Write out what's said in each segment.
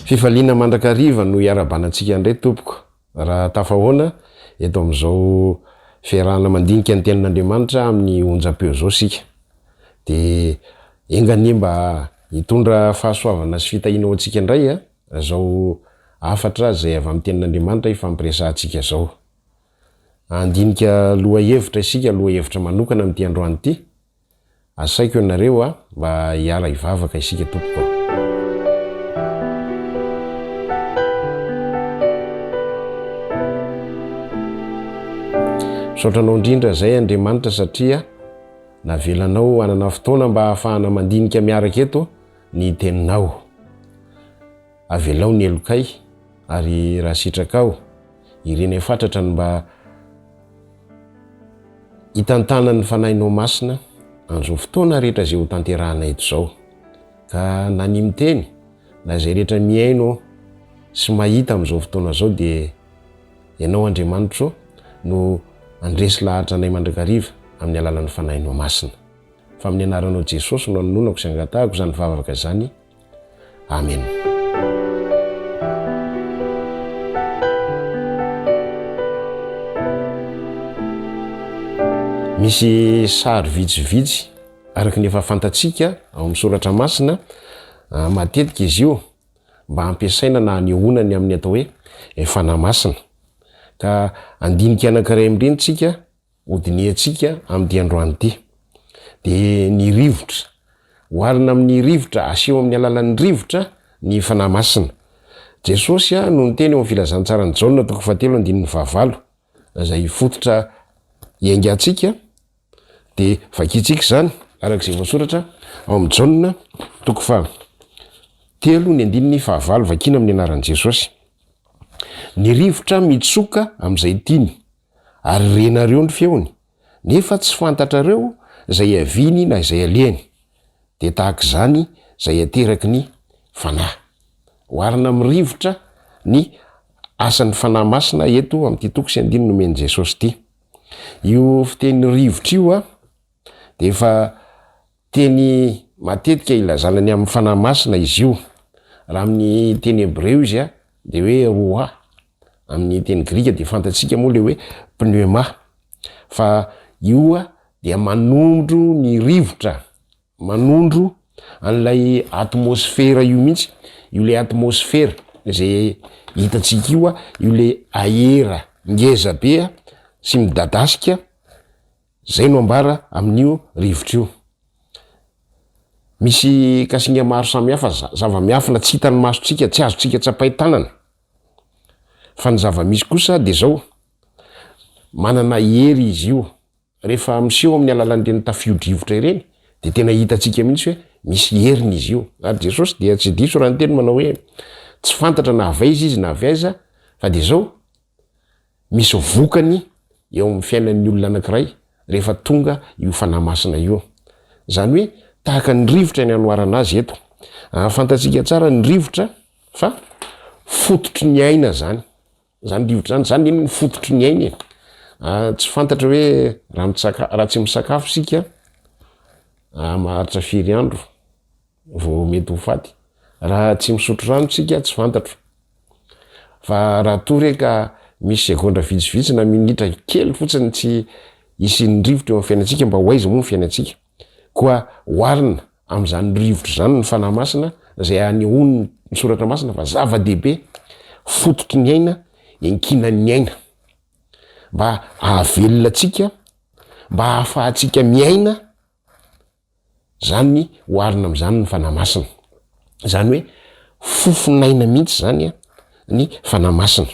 Fifaliana mandrakariva no iarabanantsika indray tompoko. Raha tafahoana eto am'izao fiarahana mandinika ny tenin'Andriamanitra amin'ny onjam-peo zao sika. De enganie mba hitondra fahasoavana sy fitahiana antsika indray zao afatra zay avy amin'ny tenin'Andriamanitra ifampiresahantsika zao. Andinika loha hevitra isika, loha hevitra manokana amin'ity androany ity. Asaiko ianareo mba hiara hivavaka isika tompoko. Saotranao indrindra zay Andriamanitra satria navelanao anana fotoana mba ahafahana mandinika miaraka eto ny teninao. Avelao ny elokay ary raha sitrakao ireny fatratra ny mba hitantana ny fanahinao masina an'izao fotoana rehetra zay ho tanterahana eto zao. Ka na ny miteny na zay rehetra miaino sy mahita amin'izao fotoana zao de ianao Andriamanitra no andresy lahatra anay mandrakariva amin'ny alalan'ny fanahinao masina. Fa amin'ny anaranao Jesosy no anononako sy angatahako zany vavaka zany. Amen. Misy sary vitsivitsy araka ny efa fantatsika ao amin'ny soratra masina, matetika izy io mba ampiasaina na anehoana ny amin'ny atao hoe fanahy masina. Ka andinika anankiray amin'ireny tsika hodiniantsika amin'ity androany ity. De ny rivotra, oharina amin'ny rivotra, aseho amin'ny alalan'ny rivotra ny fanahy masina. Jesosy no niteny eo amin'ny filazantsarany Jaona 4:9 izay fototra iangatsika. De vakitsika zany arak'izay voasoratra ao amin'ny Jaona 3:15 vakina amin'ny anaran'i Jesosy. Ny rivotra mitsoka amin'izay tiany ary renareo ny feony, nefa tsy fantatrareo zay aviny na zay alehany. De tahaka zany zay ateraky ny fanahy. Oharina amin'ny rivotra ny asan'ny fanahy masina eto amin'ity toko sy andino nomeny Jesosy ity. Io fiteny rivotra io de efa teny matetika ilazana ny amin'ny fanahy masina izy io. Raha amin'ny teny Hebreo izy de hoe roa, amin'ny teny Grika de fantatsika moa le hoe pneuma. Fa io dia manondro ny rivotra, manondro an'ilay atmosfera io mihitsy, io le atmosfera zay hitatsika io le aera ngeza be sy midadasika, zay no ambara amin'io rivotra io. Misy kasinga maro samihafa, zava-miafina tsy hitan'ny masontsika, tsy azontsika tsapay tanana. Fa ny zava-misy kosa de zao, manana hery izy io. Rehefa miseho amin'ny alalan'ireny tafio-drivotra ireny de tena hitatsika mihitsy hoe misy heriny izy io. Ary Jesosy dia tsy diso raha ny teny manao hoe tsy fantatra na avy aiza izy na avy aiza, fa de zao misy vokany eo amin'ny fiainan'ny olona anankiray rehefa tonga io fanahy masina io. Zany hoe tahaka ny rivotra ny anoarana azy eto. Fantatsika tsara ny rivotra fa fototry ny aina zany. Zany rivotra zany ny fototry ny aina. Tsy fantatra hoe raha tsy misakafo sika maharitra firy andro vao mety ho faty. Raha tsy misotro rano sika tsy fantatro. Fa raha toa ka misy segondra vitsivitsy na minitra kely fotsiny tsy hisy ny rivotra eo amin'ny fiainantsika mba ho aiza moa ny fiainantsika. Koa oharina amin'izany rivotra zany ny fanahy masina zay anehoany ny soratra masina fa zava-dehibe, fototry ny aina, enkinan'ny aina. Mba ahavelona atsika, mba ahafahantsika miaina, zany oharina amin'izany ny fanahy masina. Zany hoe fofinaina mihitsy zany ny fanahy masina.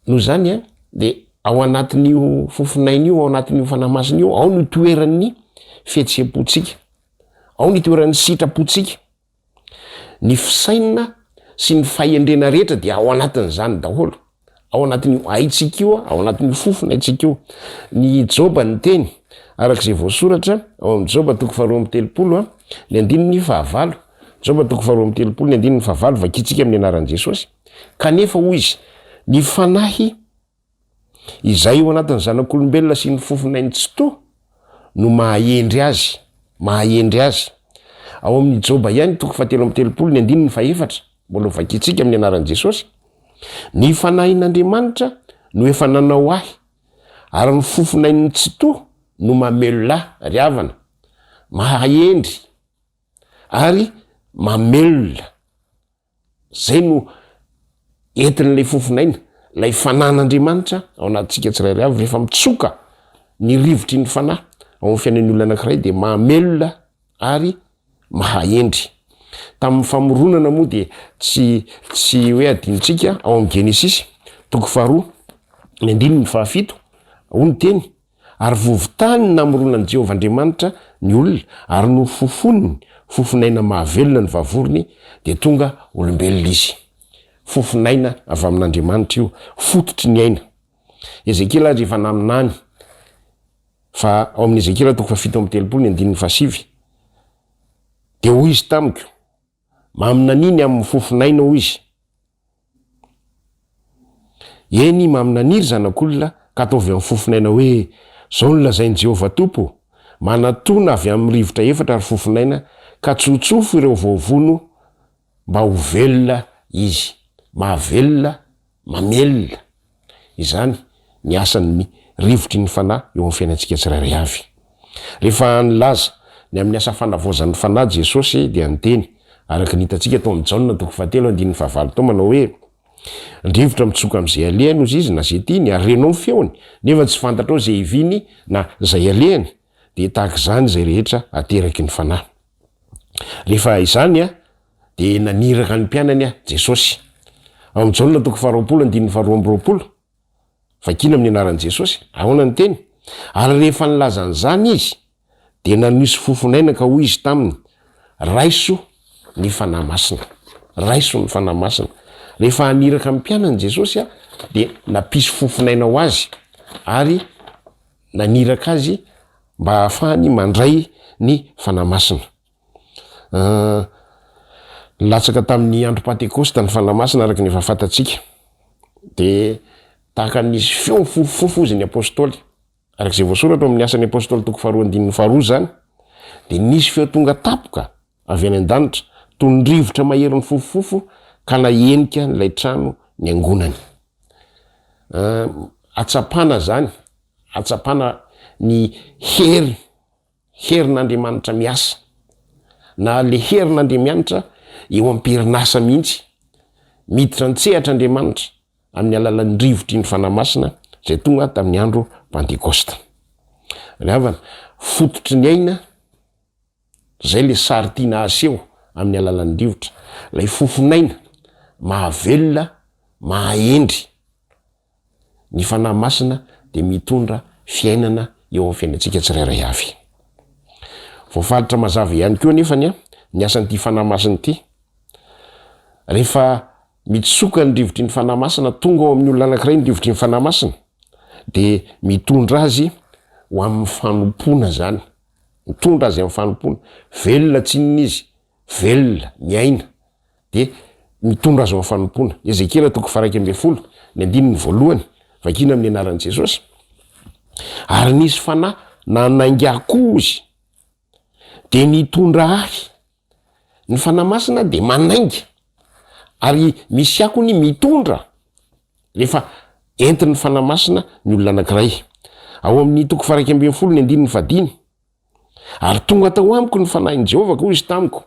Noho zany de ao anatin'io fofinaina io, ao anatin'io fanahy masina io, ao ny toeran'ny fihetsepontsika, ao ny toeran'ny sitrapontsika. Ny fisainina sy ny fahendrena rehetra dia ao anatin'izany daholo. Ao anatin'io aitsika io, ao anatin'io fofinaitsika io. Ny Joba ny teny arak'izay voasoratra ao amin'ny Joba 2:7 ny 15. Joba 2:7 ny 15 vakitsika amin'ny anaran'i Jesosy. Kanefa hoy izy, ny fanahy izay eo anatin'ny zanak'olombelona sy ny fofinainy tsy to no mahendry azy. Ao amin'ny Joba ihany 3:7 ny 1. mbola vakitsika amin'ny anaran'i Jesosy. Ny fanahin'Andriamanitra no efa nanao ahy, ary ny fofonainy tsy to no mamelona ry havana, mahaendry ary mamelona. Zay no entin'ilay fofonaina, lay fanan'Andriamanitra ao anatintsika tsirairay avy rehefa mitsoka ny rivotry ny fanahy ao amin'ny fiainan'ny olona anankiray dia mamelona ary mahaendry. Tamin'ny famoronana moa dia tsy hoe adinitsika ao amin'ny Genesis 2:7 hono teny, ary vovotany namoronan'i Jehovah Andriamanitra ny olona ary no fofony fofonaina mahavelona ny vavorony dia tonga olombelona izy. Fofonaina avy amin'Andriamanitra io, fototry ny aina. Ezekiela rehefa naminany fa ao amin'ny Ezekiela 7:7 dia hoy izy tamiko, maminaniny amin'ny fofonaina hoy izy. Eny maminaniry zanak'olona ka ataovy amin'ny fofonaina hoe zao no lazain'i Jehovah Tompo, manatona avy amin'ny rivotra efatra ary fofonaina ka tsotsofo ireo voavono mba ho velona izy, mahavelona, mamelona. Izany ny asan'ny rivotry ny fanahy eo amin'ny fiainantsika tsirairay avy. Rehefa nilaza ny amin'ny asa fanavaozan'ny fanahy Jesosy dia niteny araka ny hitantsika tao amin'ny Jaona 7:5 manao hoe ndrivotra mitsoka amin'izay alehany ozy izy na zay tiany ary renao ny feony nefa tsy fantatrao zay iviny na zay alehany, dia tahaka izany zay rehetra ateraky ny fanahy. Rehefa izany dia naniraka ny mpianany Jesosy. Ao amin'ny Jaona 2:20 vakina amin'ny anaran'i Jesosy, ahoana ny teny? Ary rehefa nilaza an'izany izy dia nanisy fofonaina ka hoy izy taminy, raiso ny fanahy masina, raiso ny fanahy masina. Rehefa aniraka amin'ny mpianany Jesosy dia napisy fofonaina ho azy ary naniraka azy mba hahafahany mandray ny fanahy masina. Latsaka tamin'ny andro Pentekosta ny fanahy masina araka ny efa fantatsika, dia tahaka nisy feo fofofofo izy ny apôstôly, arak'izay voasoratra amin'ny asan'ny apôstôly 2:2 zany, dia nisy feo tonga tapoka avy any an-danitra toy ny rivotra maherin'ny fofofofo ka nahenika n'ilay trano ny angonany. Atsapana zany, atsapana ny herin'Andriamanitra miasa, na le herin'Andriamanitra eo am-perinasa mihitsy, miditra nitsehatra Andriamanitra amin'ny alalan'ny rivotry ny fanahy masina zay tonga tamin'ny andro Pentekosta. Ry havana, fototry ny aina zay le sary tiana aseho amin'ny alalan'ny rivotra, lay fofonaina mahavelona, mahaendry. Ny fanahy masina dia mitondra fiainana eo amin'ny fiainantsika tsirairay avy. Voafalitra mazava ihany koa nefany ny asan'ity fanahy masina ity. Rehefa mitsoka ny rivotry ny fanahy masina tonga ao amin'ny olona anankiray ny rivotry ny fanahy masina, dia mitondra azy ho amin'ny fanompona zany, mitondra azy amin'ny fanompona, velona tsinon'izy, velona miaina, dia mitondra azy amin'ny fanompona. Ezekiela 1:1 vakina amin'ny anaran'i Jesosy. Ary nisy fanahy nanainga akoho izy dia nitondra ahy. Ny fanahy masina dia manainga ary misy akony mitondra. Rehefa entin'ny fanahy masina ny olona anankiray. Ao amin'ny 2:1 ary tonga tao amiko ny fanahin'i Jehovah koa izy tamiko,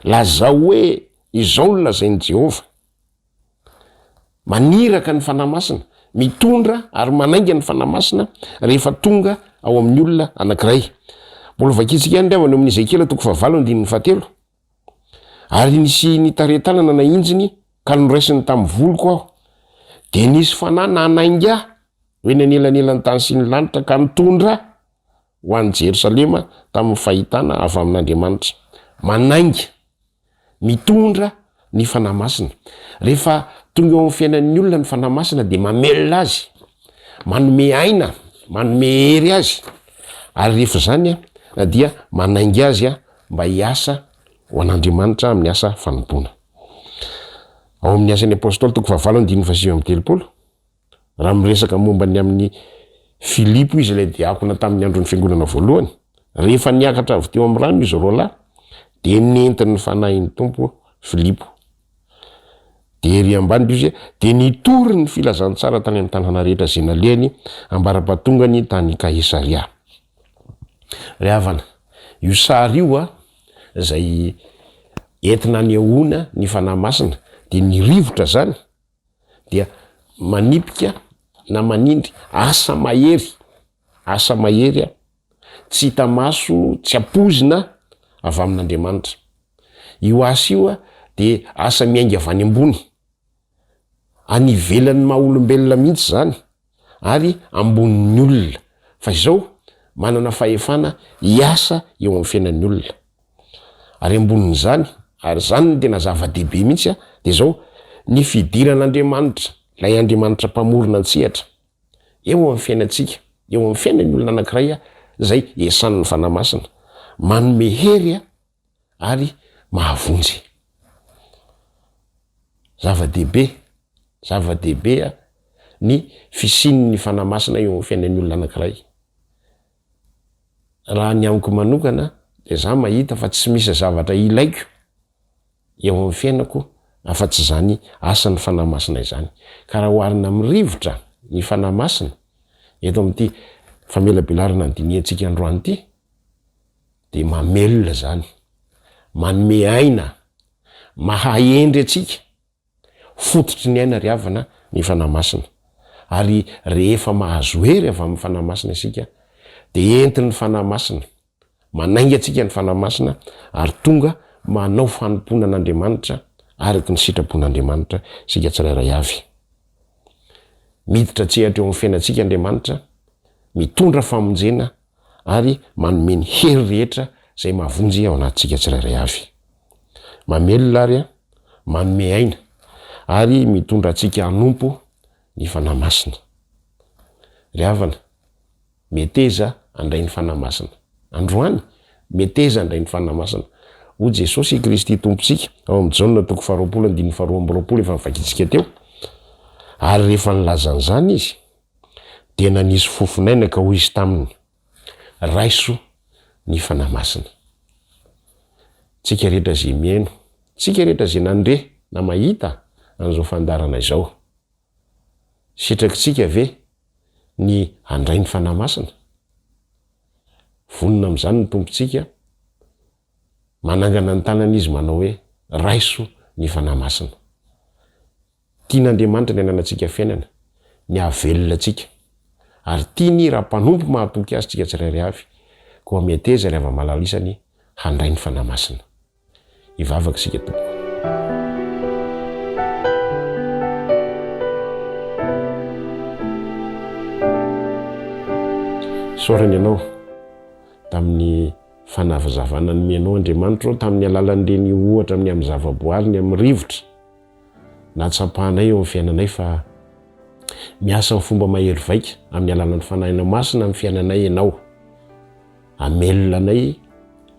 lazao hoe izao no lazain'i Jehovah. Maniraka ny fanahy masina, mitondra ary manainga ny fanahy masina rehefa tonga ao amin'ny olona anankiray. Mbola vakitsika ihany avy amin'ny Ezekiela 9:7. Ary nisy nitaretanana na injiny ka noraisiny tamin'ny voloko aho, dia nisy fanahy nanainga hoe nanelanelan'ny tany sy ny lanitra ka nitondra ho an'i Jerosalema tamin'ny fahitana avy amin'Andriamanitra. Manainga, mitondra ny fanahy masina. Rehefa tonga eo amin'ny fiainan'ny olona ny fanahy masina dia mamelona azy, manome aina, manome hery azy, ary rehefa zany dia manainga azy mba hiasa ho an'Andriamanitra amin'ny asa fanompona. Ao amin'ny asan'ny apôstôly 2:7 raha miresaka momba ny amin'ny Filipo izy ilay diakona tamin'ny andron'ny fiangonana voalohany, rehefa niakatra avy teo amin'ny rano izy roa lahy dia nentin'ny fanahin'ny tompo Filipo. de ery ambany izy de nitory ny filazantsara tany amin'ny tanàna rehetra zay nalehany ambara-patongany tany Kaisaria. Ry havana, io sary io zay entina nehoana ny fanahy masina de ny rivotra zany dia manipika na manindry asa mahery tsy hita maso, tsy apozina avy amin'Andriamanitra. Io asa io de asa miainga avy any ambony, anivelan'ny maha-olombelona mihitsy zany ary ambonin'ny olona, fa izao manana fahefana hiasa eo amin'ny fiainan'ny olona ary ambonin'izany, ary zany no tena zava-dehibe mihitsy de zao ny fidiran'Andriamanitra, lay Andriamanitra mpamorona antsihatra eo amin'ny fiainantsika, eo amin'ny fiainan'ny olona anankiray zay esan'ny fanahy masina, manome hery ary mahavonjy. Zava-dehibe ny fisian'ny fanahy masina eo amin'ny fiainan'ny olona anankiray. Raha ny amiko manokana de za mahita fa tsy misy zavatra ilaiko eo amin'ny fiainako afa-tsy zany asan'ny fanahy masina izany. Ka raha oharina amin'ny rivotra ny fanahy masina eto amin'ity famelabelarana ny diniantsika androany ity de mamelona zany, manome aina, mahaendry atsika fototry ny aina ry havana ny fanahy masina. Ary rehefa mahazo hery avy amin'ny fanahy masina isika de entin'ny fanahy masina manainga atsika ny fanahy masina ary tonga manao fanomponan'Andriamanitra araky ny sitrapon'Andriamanitra sika tsirairay avy. Miditra tsehatra eo amin'ny fiainantsika Andriamanitra, mitondra famonjena ary manome ny hery rehetra zay mahavonjy ao anatintsika tsirairay avy. Mamelona ary manome aina ary mitondra atsika hanompo ny fanahy masina. Ry havana, meteza andray ny fanahy masina. Androany meteza andray ny fanahy masina. O Jesosy Kristy tompontsika ao amin'ny Jaona 2:22 efa nivakitsika teo. Ary rehefa nilazan'izany izy dia nanisy fofinaina ka hoy izy taminy, raiso ny fanahy masina. Tsika rehetra zay miaino, tsika rehetra zay nandre na mahita an'izao fandarana izao, sitrakitsika ve ny handray ny fanahy masina? Vonina amin'izany ny tompontsika, manangana ny tanana izy manao hoe raiso ny fanahy masina. Tian'Andriamanitra ny ananantsika fiainana, ny havelona atsika, ary tiany raha mpanompo mahatoky azy tsika tsirairay avy, koa meteza ry hava-malalisany handray ny fanahy masina. Ivavaka sika tompoko. Saorany ianao tamin'ny fanavazavana ny menao Andriamanitra tamin'ny alalan'ireny ohatra amin'ny amin'ny zavaboary ny amin'ny rivotra natsapahanay eo amin'ny fiainanay fa miasa amin'ny fomba mahery vaika amin'ny alalan'ny fanahina masina amin'ny fiainanay ianao, hamelona anay,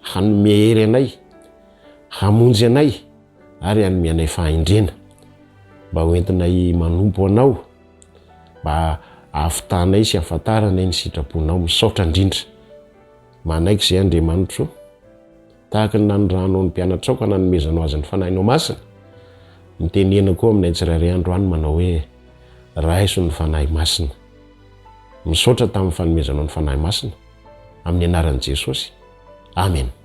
hanome hery anay, hamonjy anay ary hanome anay fahendrena mba hoentinay manompo anao, mba ahafitanay sy ahafantaranay ny sitraponao misaotra indrindra. Manaiky izay Andriamanitra, tahaka ny nanondranao ny mpianatra ka nanomezanao azy ny fanahinao masina, mitenena koa aminay tsirairay androany manao hoe raiso ny fanahy masina. Misaotra tamin'ny fanomezanao ny fanahy masina amin'ny anaran'i Jesosy. Amen.